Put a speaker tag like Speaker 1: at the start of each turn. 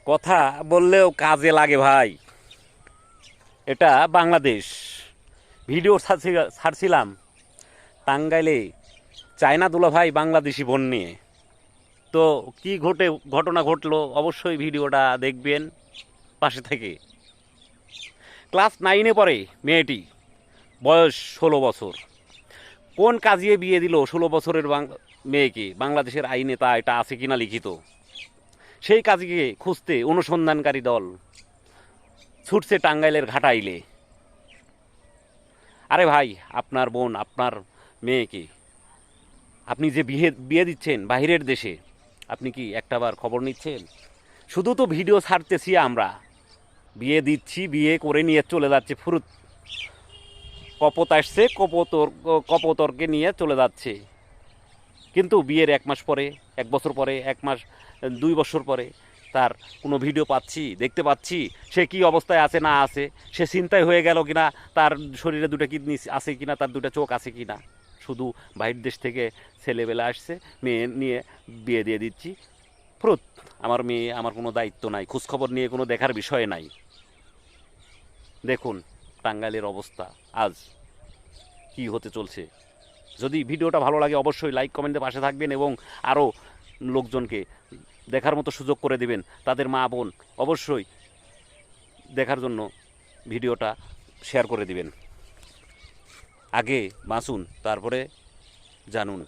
Speaker 1: কথা বললেও কাজে লাগে ভাই। এটা বাংলাদেশ। ভিডিও ছাড়ছিলাম টাঙ্গাইলে চায়না দুলাভাই বাংলাদেশি বোন নিয়ে। তো কি ঘটনা ঘটলো অবশ্যই ভিডিওটা দেখবেন পাশে থেকে। ক্লাস 9-এ পড়ে মেয়েটি, বয়স 16 বছর। কোন কাজিয়ে বিয়ে দিল 16 বছরের মেয়েকে? বাংলাদেশের আইনে তা এটা আছে কিনা লিখিত। সেই কাজীকে খুঁজতে অনুসন্ধানকারী দল ছুটছে টাঙ্গাইলের ঘাটাইলে। আরে ভাই, আপনার বোন, আপনার মেয়েকে আপনি যে বিয়ে বিয়ে দিচ্ছেন বাহিরের দেশে, আপনি কি একটাবার খবর নিচ্ছেন? শুধু তো ভিডিও ছাড়তেছি আমরা, বিয়ে দিচ্ছি, বিয়ে করে নিয়ে চলে যাচ্ছে ফুরুত, কপত আসছে, কপতরকে নিয়ে চলে যাচ্ছে। কিন্তু বিয়ের 1 মাস পরে, 1 বছর পরে, 1 মাস, 2 বছর পরে তার কোনো ভিডিও পাচ্ছি, দেখতে পাচ্ছি সে কি অবস্থায় আছে না আছে, সে চিন্তায় হয়ে গেল কিনা, তার শরীরে 2টা কিডনি আছে কিনা, তার 2টা চোখ আছে কিনা। শুধু বাহির দেশ থেকে ছেলেবেলা আসছে, মেয়ে নিয়ে বিয়ে দিয়ে দিচ্ছি ফুরুত। আমার মেয়ে, আমার কোনো দায়িত্ব নাই, খোঁজখবর নিয়ে কোনো দেখার বিষয় নাই। দেখুন টাঙ্গাইলের অবস্থা আজ কি হতে চলছে। যদি ভিডিওটা ভালো লাগে অবশ্যই লাইক কমেন্টে পাশে থাকবেন এবং আরও লোকজনকে দেখার মতো সুযোগ করে দিবেন। তাদের মা বোন অবশ্যই দেখার জন্য ভিডিওটা শেয়ার করে দিবেন। আগে বাঁচুন, তারপরে জানুন।